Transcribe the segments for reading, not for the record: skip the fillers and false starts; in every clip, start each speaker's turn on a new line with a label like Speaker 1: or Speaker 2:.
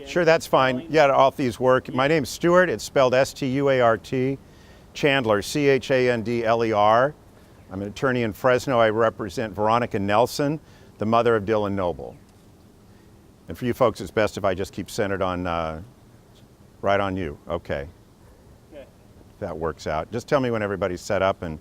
Speaker 1: Sure, that's fine. Yeah, all these work. My name's Stuart. It's spelled S-T-U-A-R-T. Chandler, C-H-A-N-D-L-E-R. I'm an attorney in Fresno. I represent Veronica Nelson, the mother of Dylan Noble. And for you folks, it's best if I just keep centered on, right on you. Okay. That works out. Just tell me when everybody's set up and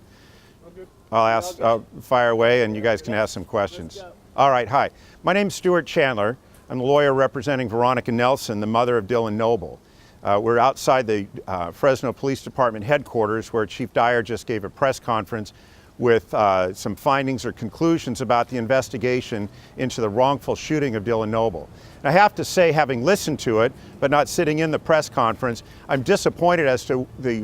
Speaker 1: I'll fire away and you guys can ask some questions. All right, hi. My name's Stuart Chandler. I'm the lawyer representing Veronica Nelson, the mother of Dylan Noble. We're outside the Fresno Police Department headquarters where Chief Dyer just gave a press conference with some findings or conclusions about the investigation into the wrongful shooting of Dylan Noble. And I have to say, having listened to it, but not sitting in the press conference, I'm disappointed as to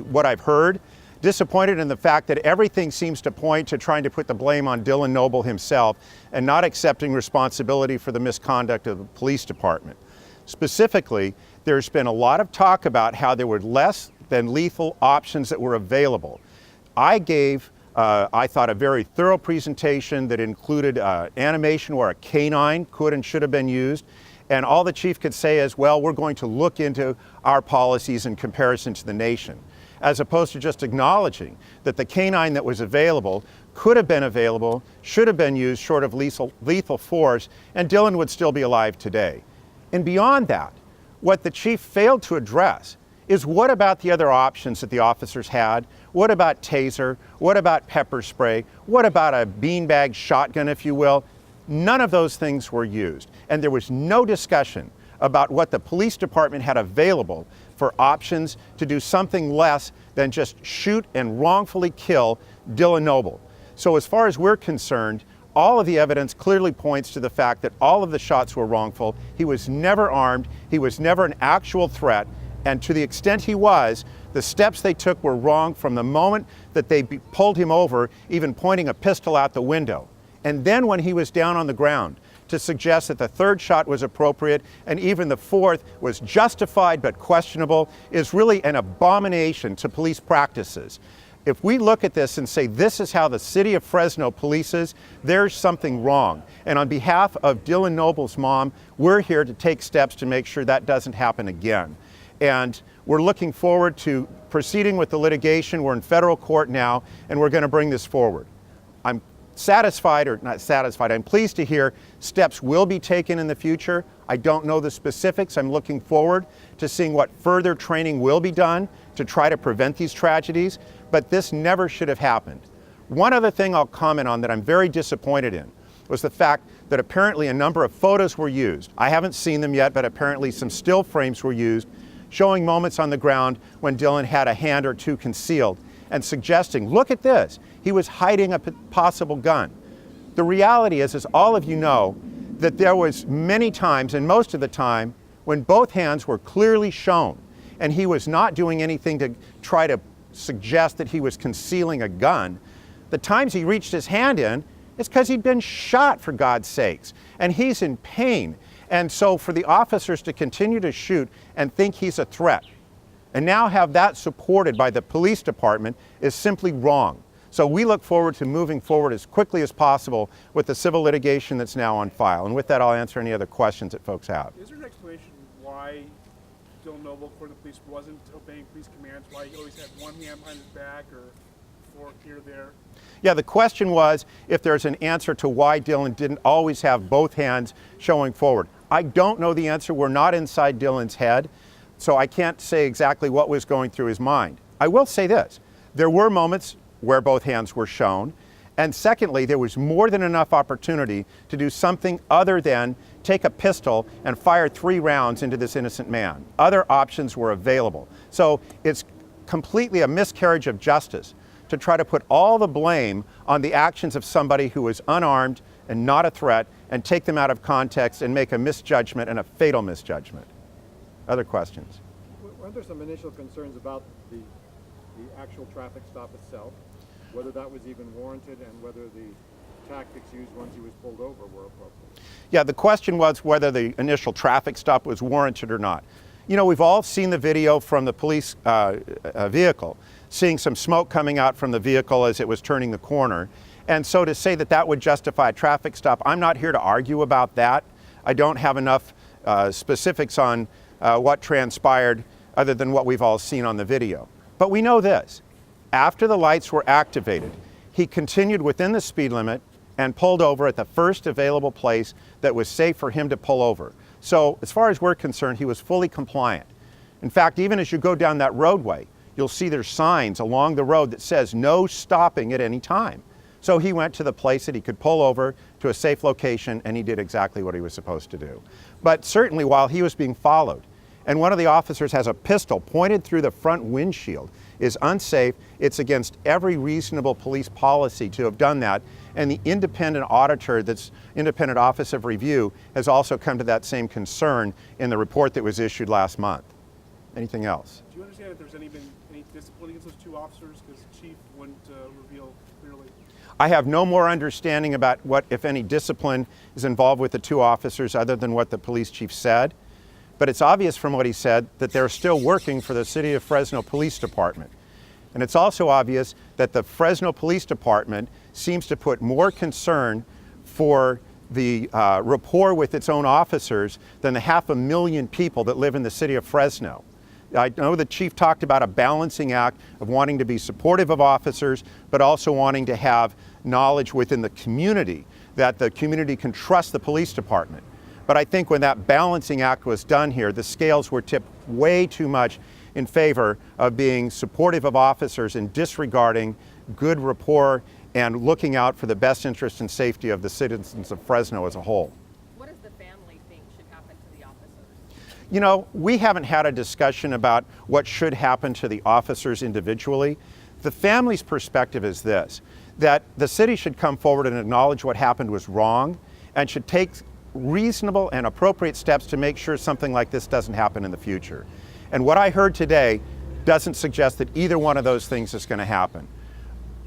Speaker 1: what I've heard. Disappointed in the fact that everything seems to point to trying to put the blame on Dylan Noble himself and not accepting responsibility for the misconduct of the police department. Specifically, there's been a lot of talk about how there were less than lethal options that were available. I gave, I thought, a very thorough presentation that included animation where a canine could and should have been used. And all the chief could say is, well, we're going to look into our policies in comparison to the nation, as opposed to just acknowledging that the canine that was available could have been available, should have been used short of lethal force, and Dylan would still be alive today. And beyond that, what the chief failed to address is what about the other options that the officers had? What about taser? What about pepper spray? What about a beanbag shotgun, if you will? None of those things were used. And there was no discussion about what the police department had available for options to do something less than just shoot and wrongfully kill Dylan Noble. So as far as we're concerned, all of the evidence clearly points to the fact that all of the shots were wrongful. He was never armed. He was never an actual threat. And to the extent he was, the steps they took were wrong from the moment that they pulled him over, even pointing a pistol out the window. And then when he was down on the ground, to suggest that the third shot was appropriate and even the fourth was justified but questionable is really an abomination to police practices. If we look at this and say this is how the city of Fresno polices, there's something wrong. And on behalf of Dylan Noble's mom, we're here to take steps to make sure that doesn't happen again. And we're looking forward to proceeding with the litigation. We're in federal court now, and we're going to bring this forward. I'm satisfied, or not satisfied, I'm pleased to hear steps will be taken in the future. I don't know the specifics. I'm looking forward to seeing what further training will be done to try to prevent these tragedies, but this never should have happened. One other thing I'll comment on that I'm very disappointed in was the fact that apparently a number of photos were used. I haven't seen them yet, but apparently some still frames were used showing moments on the ground when Dylan had a hand or two concealed and suggesting, look at this, he was hiding a possible gun. The reality is, as all of you know, that there was many times, and most of the time, when both hands were clearly shown, and he was not doing anything to try to suggest that he was concealing a gun. The times he reached his hand in, it's because he'd been shot, for God's sakes, and he's in pain. And so for the officers to continue to shoot and think he's a threat, and now have that supported by the police department is simply wrong. So we look forward to moving forward as quickly as possible with the civil litigation that's now on file. And with that, I'll answer any other questions that folks have.
Speaker 2: Is there an explanation why Dylan Noble, for the police, wasn't obeying police commands? Why he always had one hand behind his back or fork here, there?
Speaker 1: Yeah, the question was if there's an answer to why Dylan didn't always have both hands showing forward. I don't know the answer. We're not inside Dylan's head. So I can't say exactly what was going through his mind. I will say this, there were moments where both hands were shown, and secondly, there was more than enough opportunity to do something other than take a pistol and fire 3 rounds into this innocent man. Other options were available. So it's completely a miscarriage of justice to try to put all the blame on the actions of somebody who was unarmed and not a threat and take them out of context and make a misjudgment and a fatal misjudgment. Other questions?
Speaker 3: Weren't there some initial concerns about the actual traffic stop itself, whether that was even warranted and whether the tactics used once he was pulled over were appropriate?
Speaker 1: Yeah, the question was whether the initial traffic stop was warranted or not. You know, we've all seen the video from the police vehicle, seeing some smoke coming out from the vehicle as it was turning the corner. And so to say that that would justify a traffic stop, I'm not here to argue about that. I don't have enough specifics on what transpired other than what we've all seen on the video. But we know this. After the lights were activated, he continued within the speed limit and pulled over at the first available place that was safe for him to pull over. So as far as we're concerned, he was fully compliant. In fact, even as you go down that roadway, you'll see there's signs along the road that says no stopping at any time. So he went to the place that he could pull over to a safe location, and he did exactly what he was supposed to do. But certainly while he was being followed, and one of the officers has a pistol pointed through the front windshield, is unsafe. It's against every reasonable police policy to have done that. And the independent auditor, that's Independent Office of Review, has also come to that same concern in the report that was issued last month. Anything else?
Speaker 2: Do you understand if there's been any discipline against those two officers? Because the chief wouldn't reveal clearly.
Speaker 1: I have no more understanding about what, if any, discipline is involved with the two officers other than what the police chief said. But it's obvious from what he said that they're still working for the City of Fresno Police Department. And it's also obvious that the Fresno Police Department seems to put more concern for the rapport with its own officers than the 500,000 people that live in the city of Fresno. I know the chief talked about a balancing act of wanting to be supportive of officers, but also wanting to have knowledge within the community that the community can trust the police department. But I think when that balancing act was done here, the scales were tipped way too much in favor of being supportive of officers and disregarding good rapport and looking out for the best interest and safety of the citizens of Fresno as a whole.
Speaker 4: What does the family think should happen to the officers?
Speaker 1: You know, we haven't had a discussion about what should happen to the officers individually. The family's perspective is this, that the city should come forward and acknowledge what happened was wrong and should take reasonable and appropriate steps to make sure something like this doesn't happen in the future. And what I heard today doesn't suggest that either one of those things is going to happen.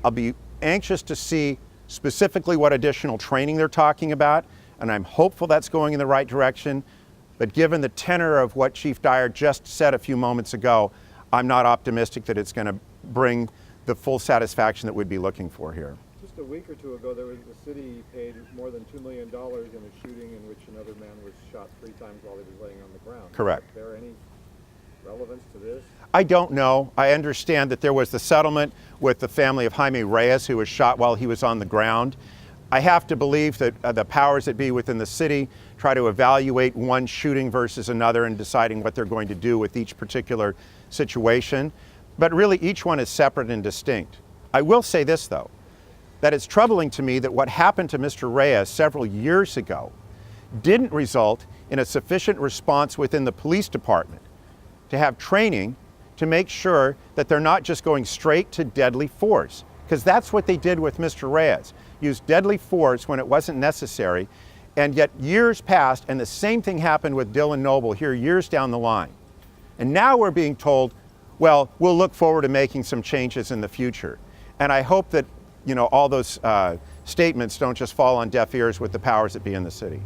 Speaker 1: I'll be anxious to see specifically what additional training they're talking about, and I'm hopeful that's going in the right direction. But given the tenor of what Chief Dyer just said a few moments ago, I'm not optimistic that it's going to bring the full satisfaction that we'd be looking for here.
Speaker 3: Just a week or two ago, the city paid more than $2 million in a shooting in which another man was shot 3 times while he was laying on the ground.
Speaker 1: Correct.
Speaker 3: Is there any relevance to this?
Speaker 1: I don't know. I understand that there was the settlement with the family of Jaime Reyes, who was shot while he was on the ground. I have to believe that the powers that be within the city try to evaluate one shooting versus another and deciding what they're going to do with each particular situation. But really, each one is separate and distinct. I will say this, though, that it's troubling to me that what happened to Mr. Reyes several years ago didn't result in a sufficient response within the police department to have training to make sure that they're not just going straight to deadly force. Because that's what they did with Mr. Reyes. Used deadly force when it wasn't necessary, and yet years passed and the same thing happened with Dylan Noble here years down the line. And now we're being told, well, we'll look forward to making some changes in the future. And I hope that, you know, all those statements don't just fall on deaf ears with the powers that be in the city.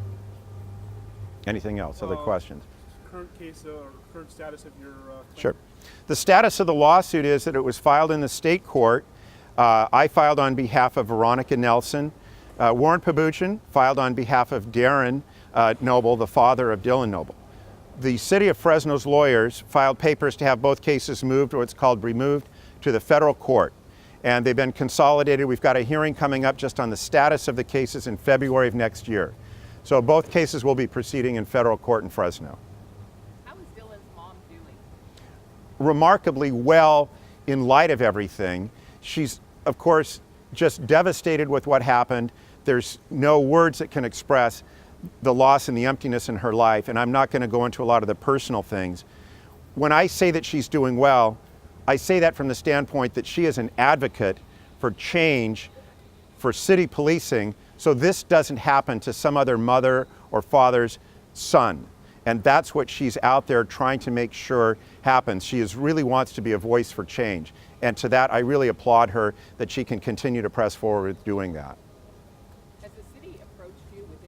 Speaker 1: Anything else? Other questions?
Speaker 2: Current case or current status of your claim?
Speaker 1: Sure. The status of the lawsuit is that it was filed in the state court. I filed on behalf of Veronica Nelson. Warren Pabuchin filed on behalf of Darren Noble, the father of Dylan Noble. The city of Fresno's lawyers filed papers to have both cases moved, or what's called removed, to the federal court. And they've been consolidated. We've got a hearing coming up just on the status of the cases in February of next year. So both cases will be proceeding in federal court in Fresno.
Speaker 4: How is Dylan's mom doing?
Speaker 1: Remarkably well in light of everything. She's, of course, just devastated with what happened. There's no words that can express the loss and the emptiness in her life, and I'm not going to go into a lot of the personal things. When I say that she's doing well, I say that from the standpoint that she is an advocate for change, for city policing, so this doesn't happen to some other mother or father's son. And that's what she's out there trying to make sure happens. She really wants to be a voice for change. And to that, I really applaud her that she can continue to press forward with doing that.